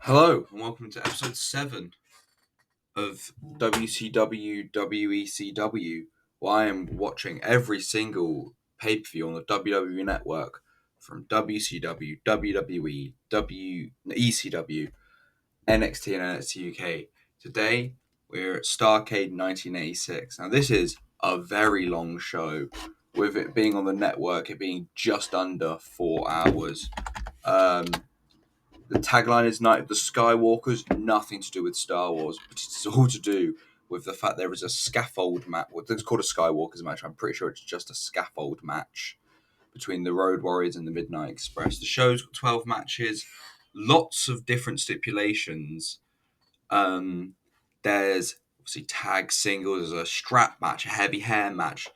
Hello and welcome to episode 7 of WCWWECW, where I am watching every single pay-per-view on the WWE network from WCW, WWE, ECW, NXT and NXT UK. Today we're at Starrcade 1986. Now this is a very long show, with it being on the network, it being just under 4 hours. The tagline is Night of the Skywalkers, nothing to do with Star Wars, but it's all to do with the fact there is a scaffold match. Well, it's called a Skywalkers match. I'm pretty sure it's just a scaffold match between the Road Warriors and the Midnight Express. The show's got 12 matches, lots of different stipulations. There's obviously tag singles, there's a strap match, a heavy hair match,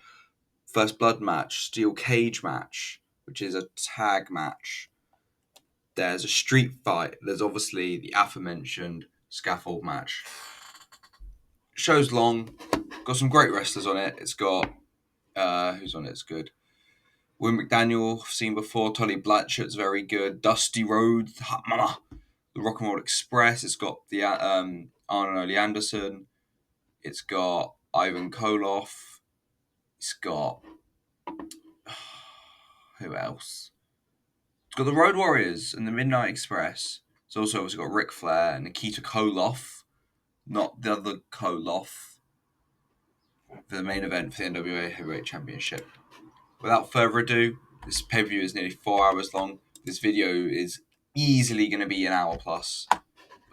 first blood match, steel cage match, which is a tag match. There's a street fight. There's obviously the aforementioned scaffold match. Show's long. Got some great wrestlers on it. It's got who's on it? It's good. Will McDaniel, I've seen before. Tully Blanchard's very good. Dusty Rhodes, the Hot Mama, the Rock and Roll Express. It's got the Arn and Ole Anderson. It's got Ivan Koloff. It's got who else? It's got the Road Warriors and the Midnight Express. It's also got Ric Flair and Nikita Koloff, not the other Koloff, for the main event for the NWA Heavyweight Championship. Without further ado, this pay-per-view is nearly 4 hours long. This video is easily going to be an hour plus.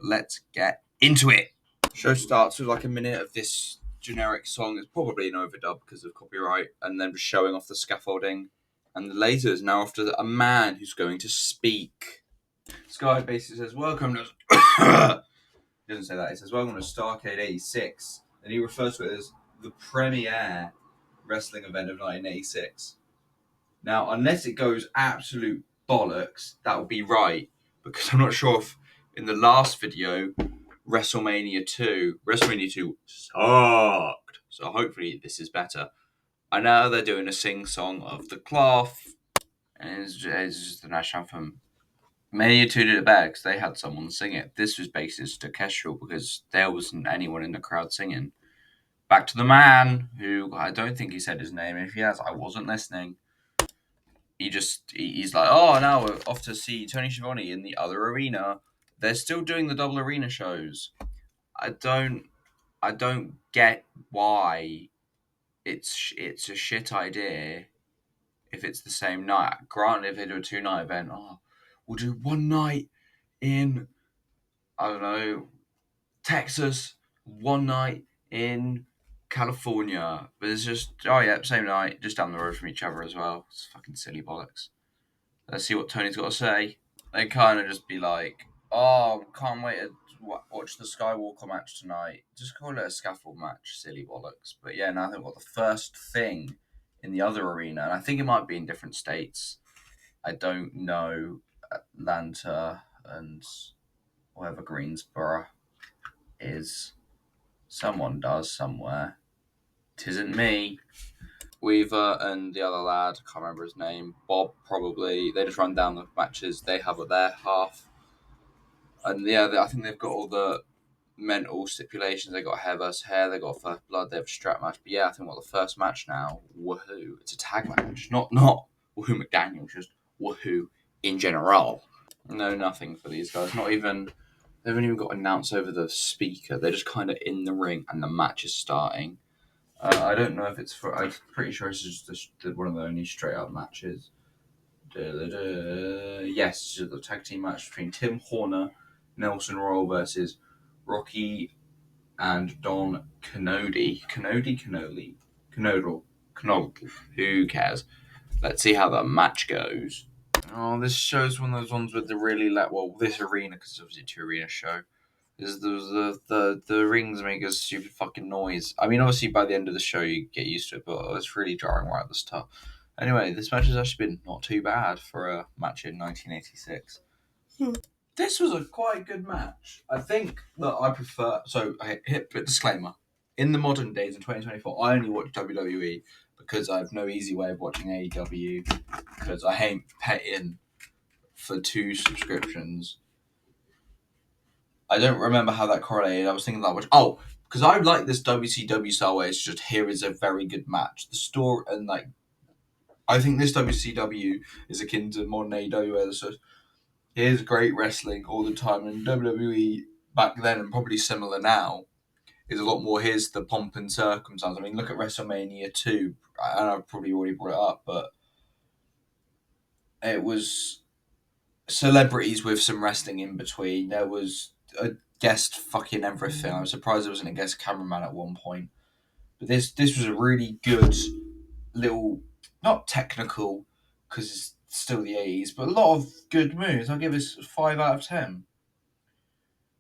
Let's get into it. The show starts with like a minute of this generic song. It's probably an overdub because of copyright, and then just showing off the scaffolding. And the lasers now after a man who's going to speak. Sky basically says, welcome to... He doesn't say that. He says, welcome to Starrcade 86. And he refers to it as the premier wrestling event of 1986. Now, unless it goes absolute bollocks, that would be right. Because I'm not sure if in the last video, WrestleMania 2 sucked. So hopefully this is better. I know they're doing a sing-song of the cloth. And it's just the national anthem. Mania 2 did it better because they had someone sing it. This was based orchestral because there wasn't anyone in the crowd singing. Back to the man, who I don't think he said his name. If he has, I wasn't listening. He's like, oh, now we're off to see Tony Schiavone in the other arena. They're still doing the double arena shows. I don't get why it's a shit idea if it's the same night. Granted, if they do a 2-night event, we'll do one night in, I don't know, Texas, one night in California. But it's just, same night, just down the road from each other as well. It's fucking silly bollocks. Let's see what Tony's got to say. They kind of just be like, can't wait to watch the Skywalker match tonight. Just call it a scaffold match, silly bollocks. But yeah, now I think we've got the first thing in the other arena, and I think it might be in different states. I don't know Atlanta and whatever Greensboro is. Someone does somewhere. 'Tisn't me. Weaver and the other lad, I can't remember his name, Bob probably, they just run down the matches they have at their half. And yeah, I think they've got all the mental stipulations. They got hair versus hair, they got first blood, they have a strap match. But yeah, I think the first match now, woohoo, it's a tag match. Not woohoo McDaniel, just woohoo in general. No, nothing for these guys. They haven't even got announced over the speaker. They're just kind of in the ring and the match is starting. I don't know if it's for... I'm pretty sure it's just one of the only straight-up matches. Yes, it's the tag team match between Tim Horner, Nelson Royal versus Rocky and Don Canody. Canodle. Who cares? Let's see how the match goes. Oh, this show's one of those ones with the really... this arena, because it's obviously a 2-arena show. Is the rings make a stupid fucking noise. I mean, obviously by the end of the show you get used to it, but it's really jarring right at the start. Anyway, this match has actually been not too bad for a match in 1986. This was a quite good match. I think that I prefer... So, I hit a disclaimer. In the modern days, in 2024, I only watch WWE because I have no easy way of watching AEW because I ain't paying for 2 subscriptions. I don't remember how that correlated. I was thinking that much. Oh, because I like this WCW style where it's just here is a very good match. The story and like I think this WCW is akin to modern AEW where it's just here's great wrestling all the time, and WWE back then and probably similar now is a lot more. Here's the pomp and circumstance. I mean, look at WrestleMania 2. And I've probably already brought it up, but it was celebrities with some wrestling in between. There was a guest fucking everything. I was surprised there wasn't a guest cameraman at one point. But this was a really good little, not technical, because it's still the 80s, but a lot of good moves. I'll give this 5 out of 10.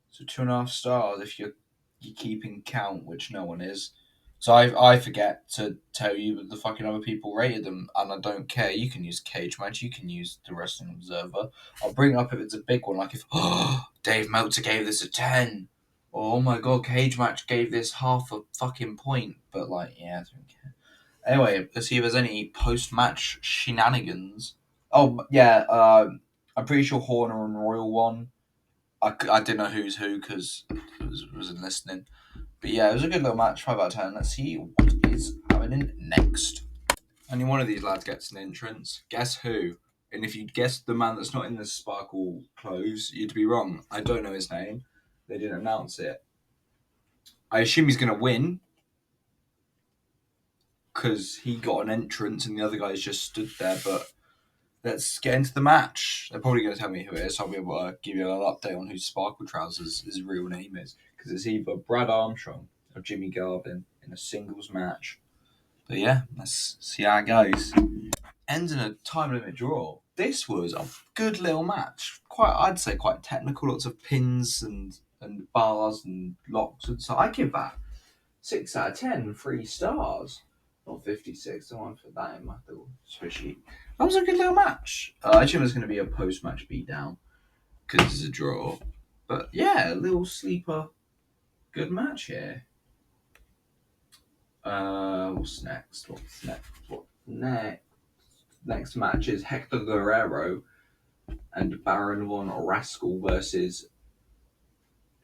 So 2.5 stars if you're keeping count, which no one is. So I forget to tell you that the fucking other people rated them, and I don't care. You can use Cage Match, you can use the Wrestling Observer. I'll bring it up if it's a big one, like if Dave Meltzer gave this a 10, or oh my god, Cage Match gave this half a fucking point. But like, yeah, I don't care. Anyway, let's see if there's any post-match shenanigans. Oh yeah, I'm pretty sure Horner and Royal won. I didn't know who's who because I wasn't listening. But yeah, it was a good little match, 5 out of 10. Let's see what is happening next. Only one of these lads gets an entrance. Guess who? And if you'd guessed the man that's not in the sparkle clothes, you'd be wrong. I don't know his name. They didn't announce it. I assume he's going to win because he got an entrance and the other guys just stood there. But let's get into the match. They're probably going to tell me who it is, so I'll be able to give you a little update on who Sparkle Trousers' his real name is. Because it's either Brad Armstrong or Jimmy Garvin in a singles match. But yeah, let's see how it goes. Ends in a time limit draw. This was a good little match. I'd say quite technical. Lots of pins and bars and locks. And so I give that 6 out of 10, 3 stars. Not 56. I want to put that in my little spreadsheet. That was a good little match. I assume there's going to be a post-match beatdown because it's a draw. But yeah, a little sleeper. Good match here. What's next? What's next? Next match is Hector Guerrero and Baron Von Rascal versus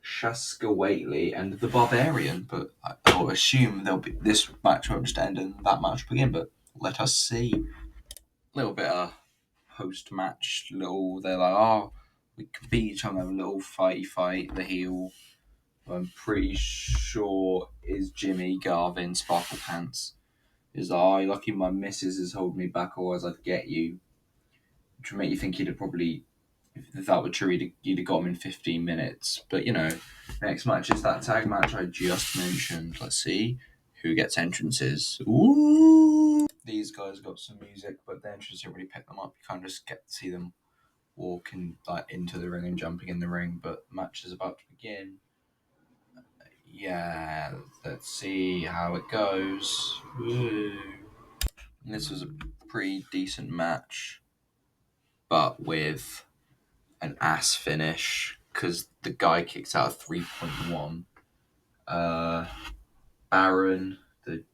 Shaska Whately and the Barbarian. But I'll assume this match won't just end and that match will begin. But let us see. A little bit of post-match. They're like, oh, we can beat each other. A little fighty fight. The heel, I'm pretty sure, is Jimmy Garvin Sparkle Pants. Is like, oh, lucky my missus has held me back, otherwise I'd get you. Which would make you think he'd have probably, if that were true, he'd have got him in 15 minutes. But you know, next match is that tag match I just mentioned. Let's see who gets entrances. Ooh! These guys got some music, but the entrance didn't really pick them up. You can't just get to see them walking like into the ring and jumping in the ring. But the match is about to begin. Yeah, let's see how it goes. Ooh. This was a pretty decent match, but with an ass finish because the guy kicks out a 3.1. Baron, the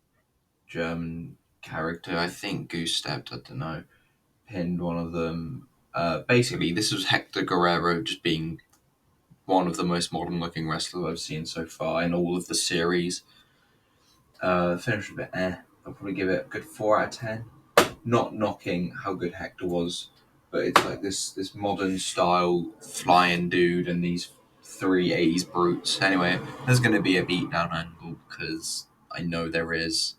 German character, I think Goose stepped, I don't know, pinned one of them. Basically, this was Hector Guerrero just being one of the most modern looking wrestlers I've seen so far in all of the series. Finish a bit I'll probably give it a good 4 out of 10. Not knocking how good Hector was, but it's like this modern style flying dude and these 380s brutes. Anyway, there's going to be a beatdown angle because I know there is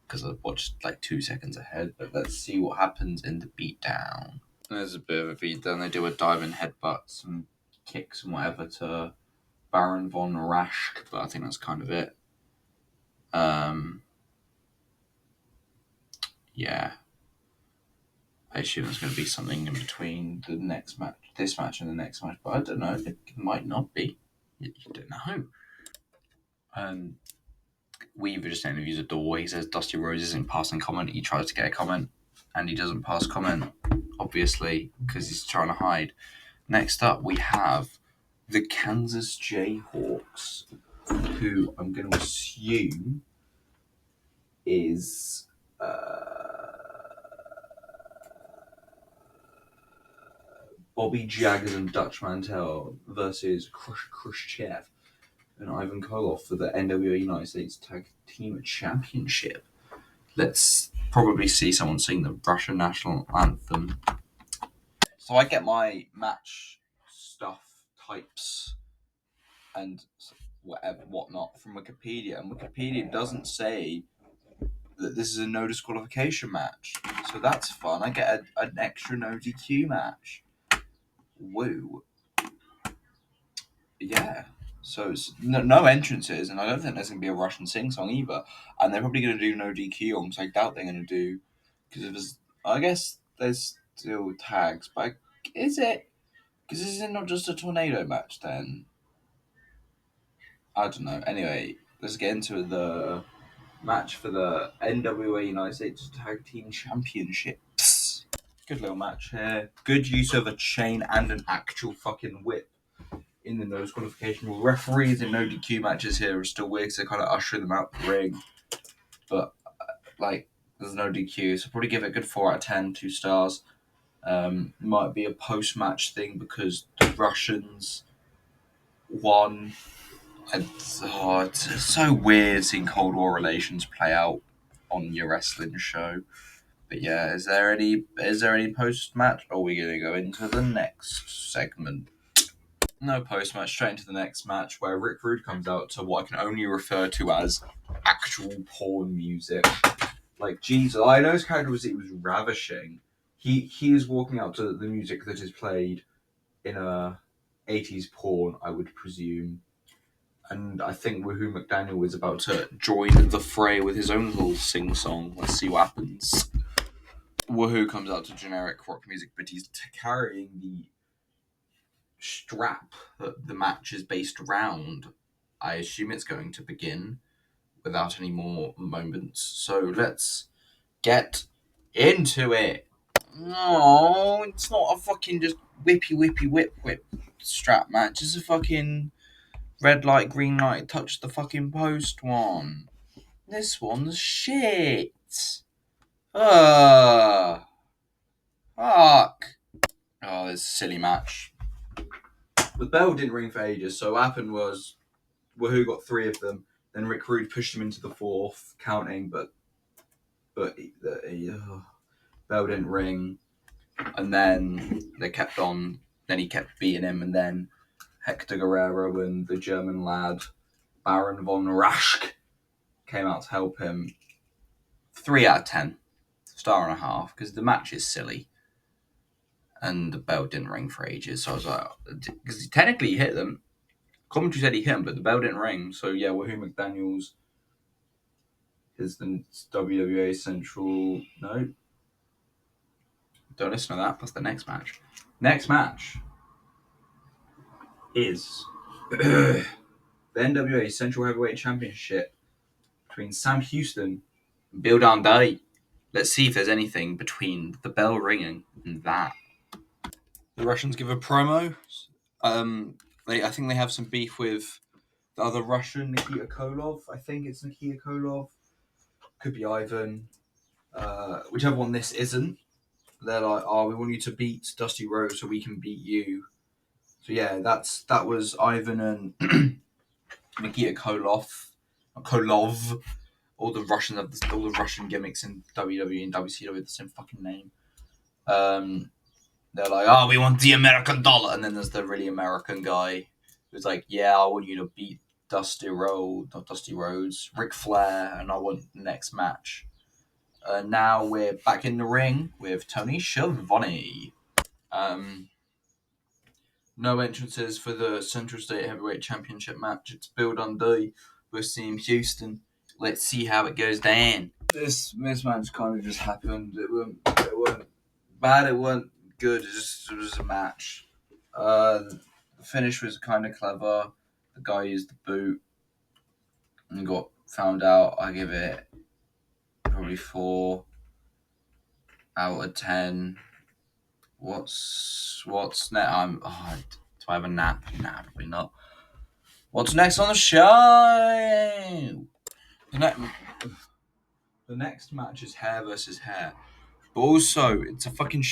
because I watched like 2 seconds ahead. But let's see what happens in the beatdown. There's a bit of a beatdown. They do a diving headbutts and kicks and whatever to Baron Von Raschke, but I think that's kind of it. Yeah. I assume there's going to be something in between the next match, this match, and the next match, but I don't know. It might not be. You don't know. Weaver just interviews a door. He says Dusty Rhodes isn't passing comment. He tries to get a comment, and he doesn't pass comment, obviously, because he's trying to hide. Next up, we have the Kansas Jayhawks, who I'm going to assume is Bobby Jaggers and Dutch Mantel versus Khrushchev and Ivan Koloff for the NWA United States Tag Team Championship. Let's probably see someone sing the Russian national anthem. So I get my match stuff types and whatnot from Wikipedia, and Wikipedia doesn't say that this is a no disqualification match, so that's fun. I get an extra no DQ match. Woo! Yeah. So it's no entrances, and I don't think there's gonna be a Russian sing song either. And they're probably gonna do no DQ on, because I doubt they're gonna do, because it was. I guess there's still tags, but is it? Because is it not just a tornado match then? I don't know. Anyway, let's get into the match for the NWA United States Tag Team Championships. Good little match here. Good use of a chain and an actual fucking whip in the no disqualification rule. Referees in no DQ matches here are still weird because they're kind of ushering them out the ring. But, like, there's no DQ, so probably give it a good 4 out of 10, 2 stars. Might be a post-match thing because the Russians won. It's so weird seeing Cold War relations play out on your wrestling show. But yeah, is there any post match? Or are we gonna go into the next segment? No post match, straight into the next match where Rick Rude comes out to what I can only refer to as actual porn music. Like Jesus, I know his character was ravishing. He is walking out to the music that is played in a 80s porn, I would presume. And I think Woohoo McDaniel is about to join the fray with his own little sing-song. Let's see what happens. Woohoo comes out to generic rock music, but he's carrying the strap that the match is based around. I assume it's going to begin without any more moments. So let's get into it. No, it's not a fucking just whip strap match. It's a fucking red light, green light, touch the fucking post one. This one's shit. Fuck. Oh, this silly match. The bell didn't ring for ages, so what happened was Woohoo got 3 of them, then Rick Rude pushed him into the 4th, counting, but the bell didn't ring, and then they kept on, then he kept beating him, and then Hector Guerrero and the German lad, Baron von Raschke, came out to help him. 3 out of 10. Star and a half, because the match is silly. And the bell didn't ring for ages, so I was like, because technically he hit them. Commentary said he hit him, but the bell didn't ring. So yeah, Woohoo McDaniels is the WWA Central. No, don't listen to that. That's the next match. Next match is the NWA Central Heavyweight Championship between Sam Houston and Bill Dundee. Let's see if there's anything between the bell ringing and that. The Russians give a promo. I think they have some beef with the other Russian, Nikita Koloff. I think it's Nikita Koloff. Could be Ivan. Whichever one this isn't. They're like, oh, we want you to beat Dusty Rhodes so we can beat you. So yeah, that was Ivan and Nikita Koloff. All the Russians have all the Russian gimmicks in WWE and WCW have the same fucking name. They're like, oh, we want the American dollar. And then there's the really American guy who's like, yeah, I want you to beat Dusty Rhodes, Ric Flair, and I want the next match. Now we're back in the ring with Tony Schiavone. No entrances for the Central State Heavyweight Championship match. It's Bill Dundee versus Sam Houston. Let's see how it goes down. This match kind of just happened. It wasn't bad. It wasn't good. It was a match. The finish was kind of clever. The guy used the boot and got found out. I give it probably 4 out of 10. What's next? Do I have a nap? Nah, probably not. What's next on the show? The next match is hair versus hair. But also, it's a fucking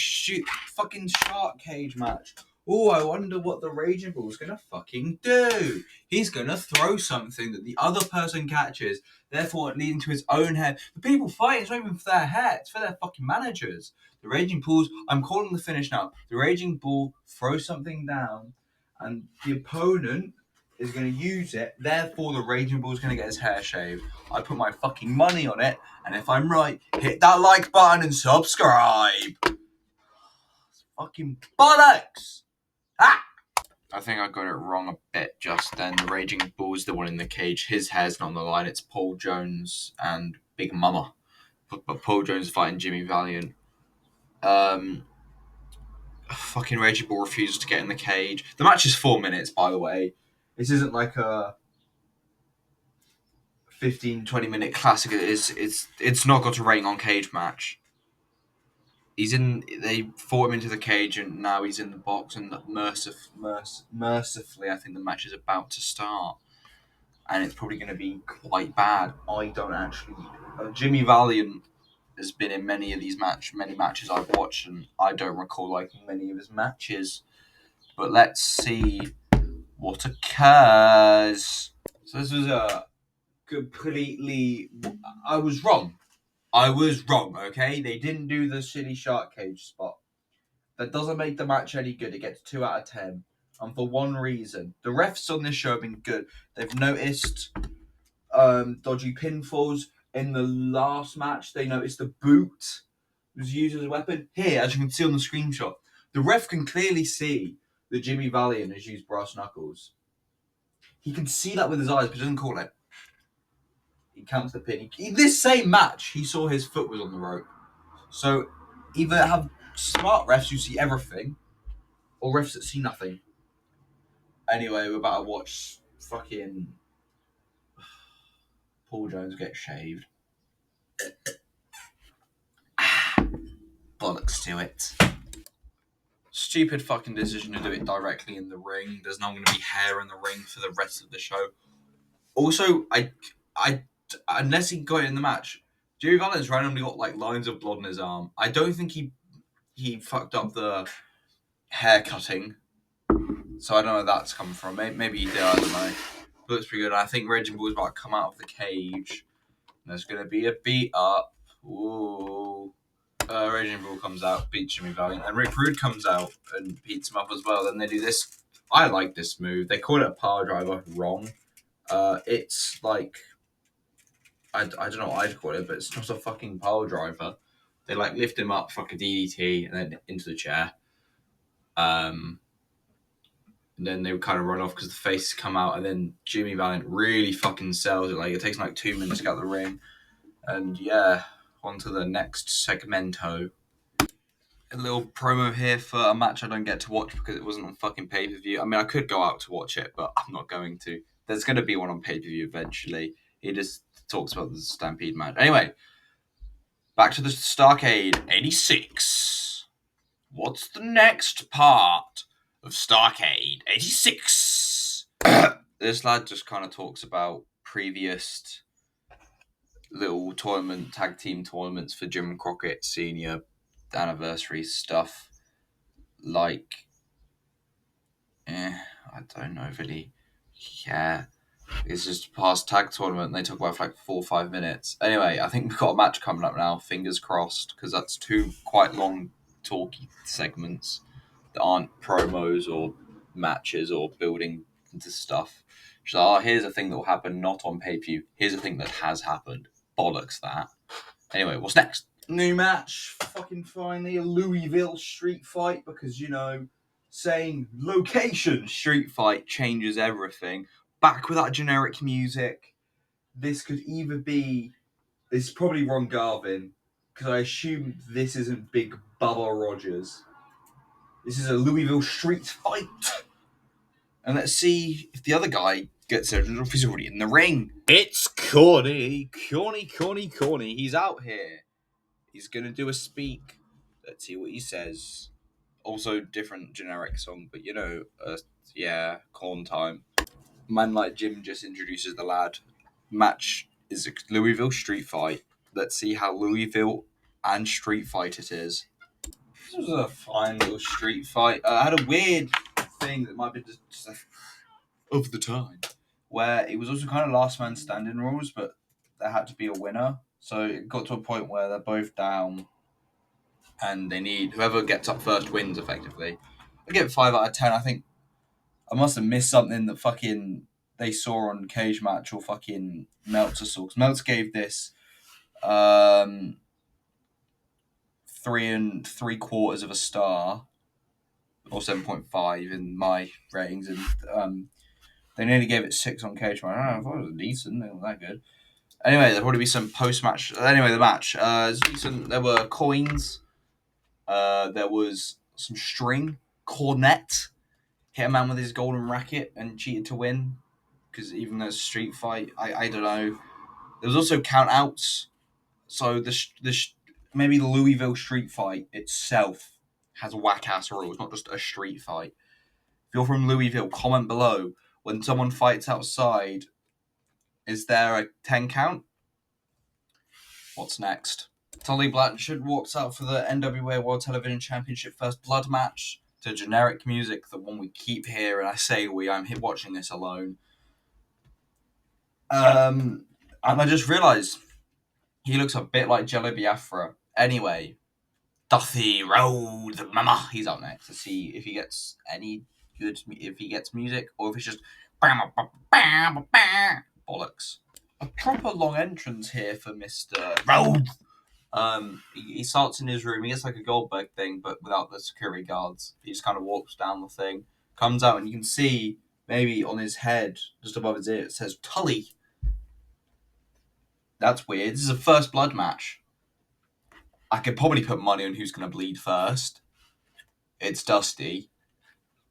fucking shark cage match. Oh, I wonder what the Raging Bull's gonna fucking do. He's gonna throw something that the other person catches, therefore leading to his own head. The people fighting, it's not even for their hair, it's for their fucking managers. The Raging Bulls, I'm calling the finish now. The Raging Bull throws something down, and the opponent is going to use it, therefore the Raging Bull's going to get his hair shaved. I put my fucking money on it, and if I'm right, hit that like button and subscribe. Fucking bollocks! Ah! I think I got it wrong a bit just then. The Raging Bull's the one in the cage. His hair's not on the line. It's Paul Jones and Big Mama. But Paul Jones fighting Jimmy Valiant. Fucking Raging Bull refuses to get in the cage. The match is 4 minutes, by the way. This isn't like a 15-20 minute classic. It's not got a rating on cage match. They fought him into the cage and now he's in the box, and mercifully I think the match is about to start, and it's probably going to be quite bad. I don't actually Jimmy Valiant has been in many matches I've watched, and I don't recall liking many of his matches, but let's see what occurs. So this was a completely... I was wrong, okay? They didn't do the silly shark cage spot. That doesn't make the match any good. It gets 2 out of 10. And for one reason. The refs on this show have been good. They've noticed dodgy pinfalls. In the last match, they noticed the boot was used as a weapon. Here, as you can see on the screenshot, the ref can clearly see that Jimmy Valiant has used brass knuckles. He can see that with his eyes, but doesn't call it. He counts the pin. In this same match, he saw his foot was on the rope. So either have smart refs who see everything, or refs that see nothing. Anyway, we're about to watch fucking Paul Jones get shaved. Bollocks to it. Stupid fucking decision to do it directly in the ring. There's not going to be hair in the ring for the rest of the show. Also, I unless he got it in the match, Jimmy Valiant's randomly got like lines of blood in his arm. I don't think he fucked up the hair cutting, so I don't know where that's come from. Maybe he did. I don't know. But it's pretty good. I think Raging Bull is about to come out of the cage. There's going to be a beat up. Ooh. Raging Bull comes out, beats Jimmy Valiant, and Rick Rude comes out and beats him up as well. Then they do this. I like this move. They call it a power driver. Wrong. It's like... I don't know what I'd call it, but it's not a fucking power driver. They like lift him up, fuck a DDT, and then into the chair. And then they would kind of run off because the faces come out, and then Jimmy Valiant really fucking sells it. Like, it takes like 2 minutes to get out of the ring. And yeah, on to the next segmento. A little promo here for a match I don't get to watch because it wasn't on fucking pay-per-view. I mean, I could go out to watch it, but I'm not going to. There's going to be one on pay-per-view eventually. He just talks about the Stampede match. Anyway, back to the Starrcade 86. What's the next part of Starrcade 86? This lad just kind of talks about previous little tag team tournaments for Jim Crockett Senior anniversary stuff. Like, I don't know really. Yeah. It's just past tag tournament and they talk about it for like 4 or 5 minutes. Anyway, I think we've got a match coming up now, fingers crossed, because that's 2 quite long talky segments that aren't promos or matches or building into stuff. She's like, here's a thing that will happen not on pay-per-view. Here's a thing that has happened. Bollocks that. Anyway, what's next? New match. Fucking finally a Louisville street fight because, you know, saying location street fight changes everything. Back with that generic music. This could either be... This is probably Ron Garvin, because I assume this isn't Big Bubba Rogers. This is a Louisville street fight. And let's see if the other guy gets it, or if he's already in the ring. It's Corny. Corny. He's out here. He's going to do a speak. Let's see what he says. Also, different generic song, but you know, yeah, corn time. Man like Jim just introduces the lad. Match is a Louisville street fight. Let's see how Louisville and street fight it is. This was a fine little street fight. I had a weird thing that might be just of the time, where it was also kind of last man standing rules, but there had to be a winner. So it got to a point where they're both down, and they need whoever gets up first wins. Effectively, I give it 5 out of 10. I think I must have missed something that fucking they saw on Cage Match or fucking Meltzer saw. Because Meltzer gave this 3 3/4 of a star, or 7.5 in my ratings, and they nearly gave it 6 on Cage Match. I thought it was decent. It wasn't that good. Anyway, there'll probably be some post match. Anyway, the match is decent. There were coins. There was some string, cornet. Hit a man with his golden racket and cheated to win. Because even though it's a street fight, I don't know. There was also count outs. So maybe the Louisville street fight itself has whack ass rules, not just a street fight. If you're from Louisville, comment below. When someone fights outside, is there a 10 count? What's next? Tully Blanchard walks out for the NWA World Television Championship first blood match to generic music, the one we keep hearing. I say I'm here watching this alone. And I just realised he looks a bit like Jello Biafra. Anyway, Dusty Rhodes, Mama. He's up next to see if he gets any good, if he gets music, or if it's just bollocks. A proper long entrance here for Mr. Rhodes. He starts in his room. He gets like a Goldberg thing, but without the security guards. He just kind of walks down the thing, comes out, and you can see maybe on his head, just above his ear, it says Tully. That's weird. This is a first blood match. I could probably put money on who's going to bleed first. It's Dusty.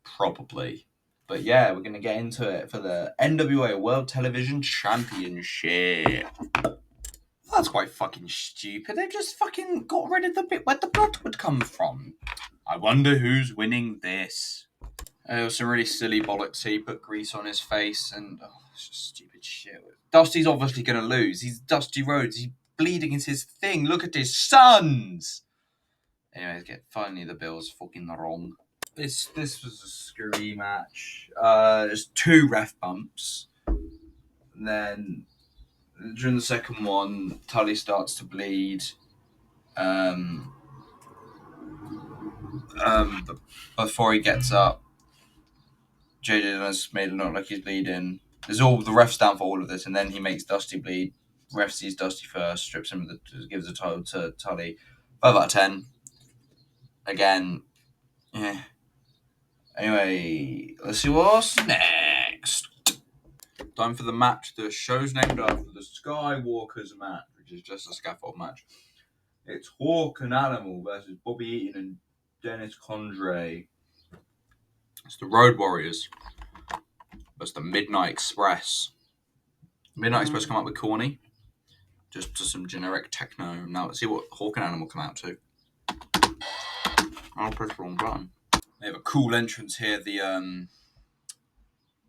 Probably. But yeah, we're going to get into it for the NWA World Television Championship. That's quite fucking stupid. They've just fucking got rid of the bit where the blood would come from. I wonder who's winning this. It was some really silly bollocks. He put grease on his face and... Oh, it's just stupid shit. Dusty's obviously going to lose. He's Dusty Rhodes. He's bleeding is his thing. Look at his sons! Anyways, finally the Bill's fucking wrong. This was a screwy match. There's 2 ref bumps. And then during the second one, Tully starts to bleed. Before he gets up, JJ has made it look like he's bleeding. There's all the refs down for all of this, and then he makes Dusty bleed. Ref sees Dusty first, strips him, gives the title to Tully. 5 out of 10. Again, yeah. Anyway, let's see what's next. Time for the match. The show's named after the Skywalker's match, which is just a scaffold match. It's Hawk and Animal versus Bobby Eaton and Dennis Condrey. It's the Road Warriors. That's the Midnight Express. Midnight Express come out with Corny. Just some generic techno. Now let's see what Hawk and Animal come out to. I'll press the wrong button. They have a cool entrance here. The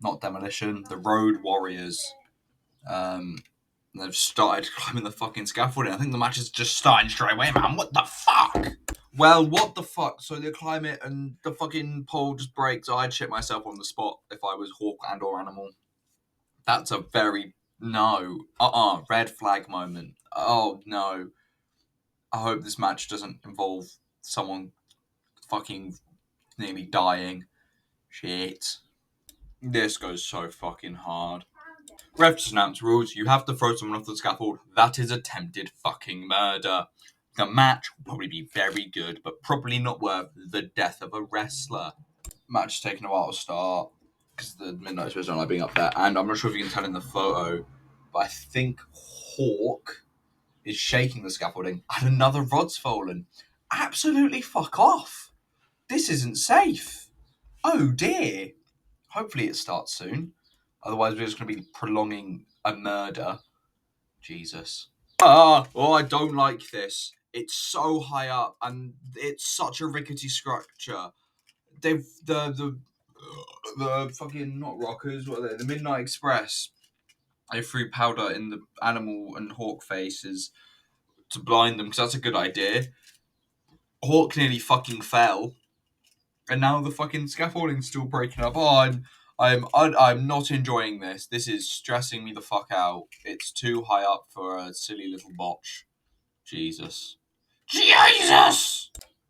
not Demolition, the Road Warriors. They've started climbing the fucking scaffolding. I think the match is just starting straight away, man. What the fuck? Well, what the fuck? So they climb it and the fucking pole just breaks. I'd shit myself on the spot if I was Hawk and or Animal. That's a very red flag moment. Oh no. I hope this match doesn't involve someone fucking nearly dying. Shit. This goes so fucking hard. Ref just announced rules. You have to throw someone off the scaffold. That is attempted fucking murder. The match will probably be very good, but probably not worth the death of a wrestler. Match is taking a while to start because the Midnight Express don't like being up there, and I'm not sure if you can tell in the photo, but I think Hawk is shaking the scaffolding and another rod's fallen. Absolutely fuck off. This isn't safe. Oh dear. Hopefully it starts soon. Otherwise we're just going to be prolonging a murder. Jesus. I don't like this. It's so high up and it's such a rickety structure. They've the fucking not rockers, what are they? The Midnight Express. They threw powder in the Animal and Hawk faces. to blind them, because that's a good idea. Hawk nearly fucking fell, and now the fucking scaffolding's still breaking up. Oh, I'm not enjoying this. This is stressing me the fuck out. It's too high up for a silly little botch. Jesus.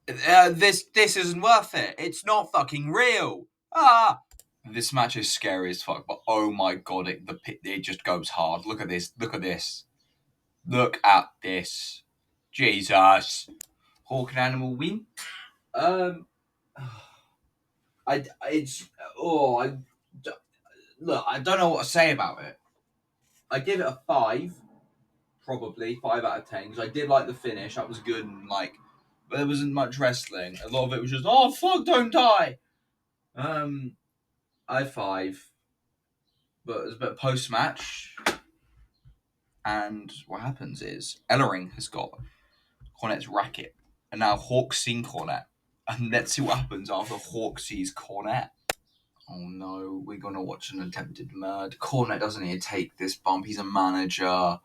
This isn't worth it. It's not fucking real. This match is scary as fuck, but oh my god, it just goes hard. Look at this. Look at this. Look at this. Jesus. Hawk and Animal win. Look, I don't know what to say about it. I give it a 5, probably 5 out of 10, because I did like the finish. That was good, and but there wasn't much wrestling. A lot of it was just, oh fuck, don't die. I had 5, but it was a bit post match, and what happens is Ellering has got Cornette's racket, and now Hawk's seen Cornette, and let's see what happens after Hawk sees Cornette. Oh no, we're gonna watch an attempted murder. Cornette doesn't need to take this bump. He's a manager.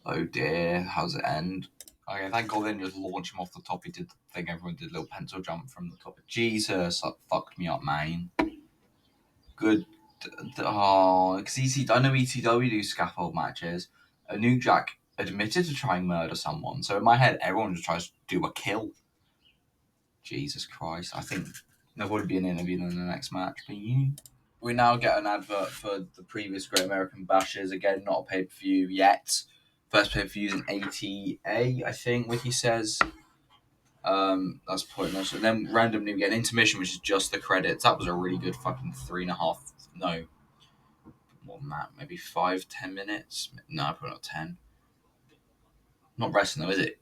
Oh dear, how's it end? Okay, thank God they didn't just launch him off the top. He did the thing, everyone did a little pencil jump from the top. Jesus, that fucked me up, man. Good. Oh, because I know ECW do scaffold matches. A New Jack admitted to trying murder someone, so in my head, everyone just tries to do a kill. Jesus Christ, I think there would be an interview in the next match, but we now get an advert for the previous Great American Bashes. Again, not a pay-per-view yet. First pay-per-view in 80A, I think, Wiki says. That's pointless. And then randomly we get an intermission, which is just the credits. That was a really good fucking 3.5, no, more than that, maybe 5-10 minutes. No, probably not 10. Not wrestling though, is it?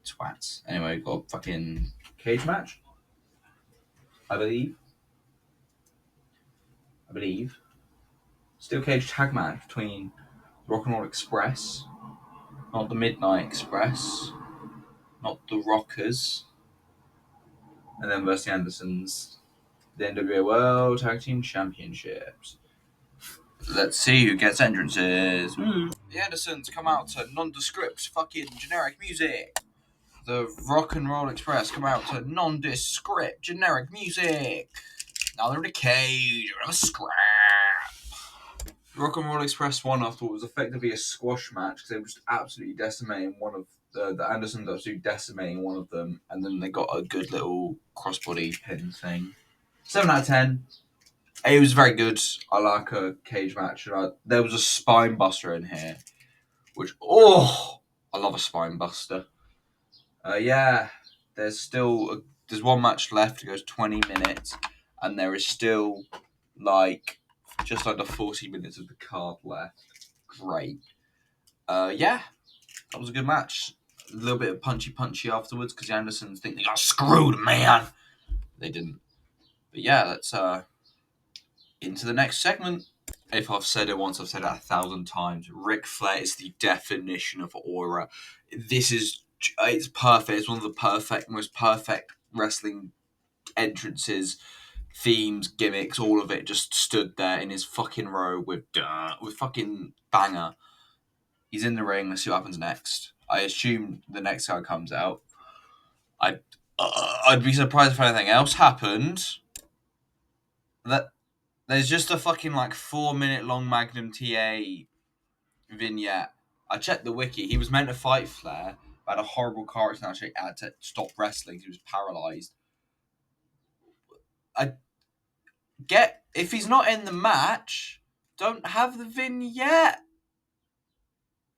Twats. Anyway, we've got a fucking cage match, I believe. Steel cage tag match between Rock and Roll Express, not the Midnight Express, not the Rockers, and then versus the Andersons, the NWA World Tag Team Championships. Let's see who gets entrances. The Andersons come out to nondescript fucking generic music. The Rock and Roll Express come out to nondescript generic music. Now they're in a cage, they're in a scrap. Rock and Roll Express won after what was effectively a squash match, because they were just absolutely decimating one of the Andersons, absolutely decimating one of them, and then they got a good little crossbody pin thing. 7 out of 10. It was very good. I like a cage match. There was a spine buster in here, which, I love a spine buster. There's one match left. It goes 20 minutes, and there is still just under 40 minutes of the card left. Great. That was a good match. A little bit of punchy afterwards, because the Andersons think they got screwed, man. They didn't. But yeah, let's into the next segment. If I've said it once, I've said it 1,000 times. Ric Flair is the definition of aura. It's perfect. It's one of the most perfect wrestling entrances, themes, gimmicks, all of it just stood there in his fucking row with fucking banger. He's in the ring. Let's see what happens next. I assume the next guy comes out. I'd be surprised if anything else happened. There's just a fucking 4-minute long Magnum TA vignette. I checked the wiki. He was meant to fight Flair, but had a horrible car accident. Actually, had to stop wrestling. He was paralyzed. If he's not in the match, don't have the vignette.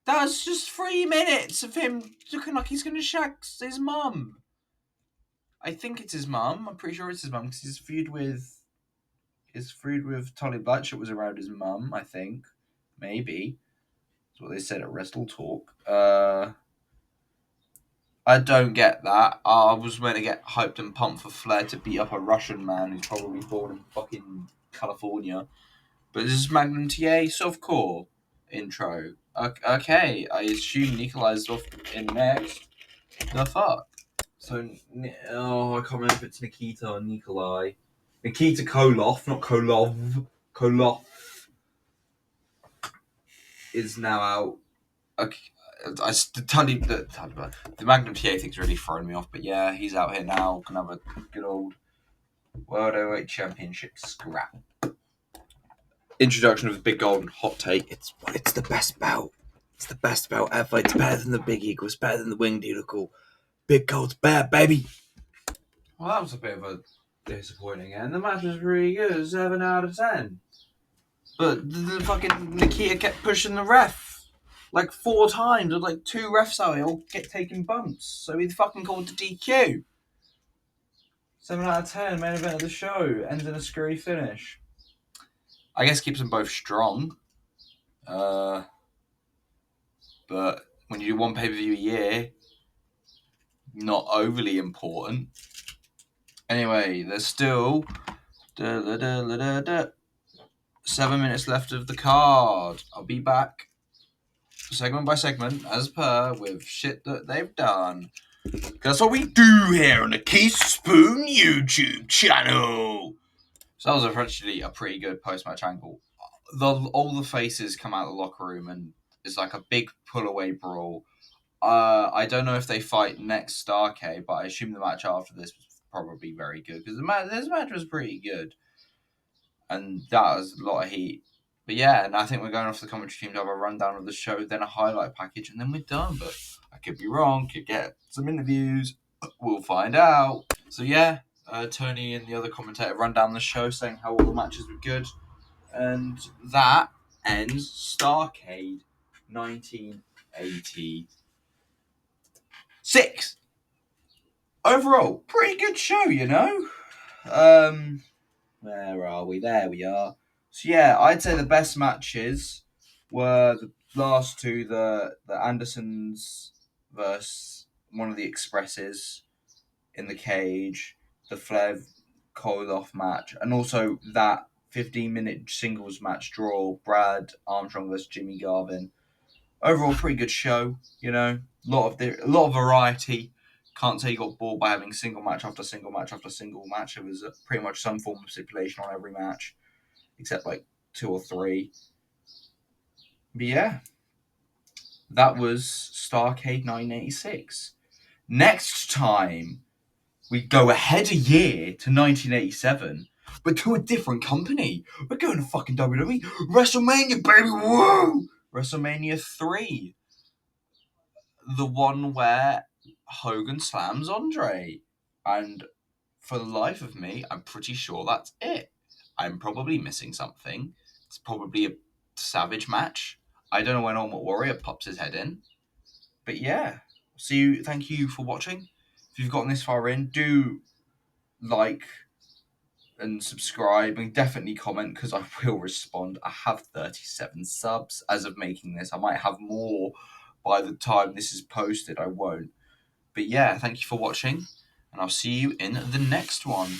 That's just 3 minutes of him looking like he's going to shag his mum. I think it's his mum. I'm pretty sure it's his mum, because his feud with Tully Blanchard was around his mum, I think. Maybe. That's what they said at Wrestle Talk. I don't get that. I was meant to get hyped and pumped for Flair to beat up a Russian man who's probably born in fucking California. But this is Magnum TA Softcore intro. Okay, I assume Nikolai's off in next. The fuck? So, I can't remember if it's Nikita or Nikolai. Nikita Koloff, not Kolov. Koloff is now out. Okay, tell you the Magnum TA thing's really thrown me off. But yeah, he's out here now. Can have a good old World Heavyweight Championship scrap. Introduction of the Big Golden Hot Take. It's the best belt. It's the best belt ever. It's better than the Big Eagle. It's better than the Winged Eagle. Big Gold's better, baby. Well, that was a bit of a disappointing end. The match was really good. 7 out of 10. But the fucking Nikita kept pushing the ref like 4 times. There were like 2 refs out here all get taking bumps. So he fucking called the DQ. 7 out of 10, main event of the show. Ends in a screwy finish. I guess keeps them both strong. But when you do one pay-per-view a year, not overly important. Anyway, there's still 7 minutes left of the card. I'll be back segment by segment, as per, with shit that they've done. That's what we do here on the Keith Spoon YouTube channel. So that was actually a pretty good post-match angle. All the faces come out of the locker room and it's like a big pull-away brawl. I don't know if they fight next Starrcade, but I assume the match after this was probably very good because this match was pretty good. And that was a lot of heat. But yeah, and I think we're going off the commentary team to have a rundown of the show, then a highlight package, and then we're done. But I could be wrong, could get some interviews. We'll find out. So yeah, Tony and the other commentator run down the show saying how all the matches were good. And that ends Starrcade 1986. Overall, pretty good show, you know? Where are we? There we are. So yeah, I'd say the best matches were the last 2, the Andersons versus one of the Expresses in the cage, the Flev Koloff match, and also that 15-minute singles match draw, Brad Armstrong versus Jimmy Garvin. Overall, pretty good show. You know, a lot of variety. Can't say you got bored by having single match after single match after single match. It was pretty much some form of stipulation on every match, except like 2 or 3. But yeah, that was Starrcade 1986. Next time, we go ahead a year to 1987, but to a different company. We're going to fucking WWE. WrestleMania, baby, woo! WrestleMania 3. The one where Hogan slams Andre. And for the life of me, I'm pretty sure that's it. I'm probably missing something. It's probably a Savage match. I don't know when Ultimate Warrior pops his head in. But yeah. Thank you for watching. If you've gotten this far in, do like and subscribe and definitely comment because I will respond. I have 37 subs as of making this. I might have more by the time this is posted. I won't. But yeah, thank you for watching and I'll see you in the next one.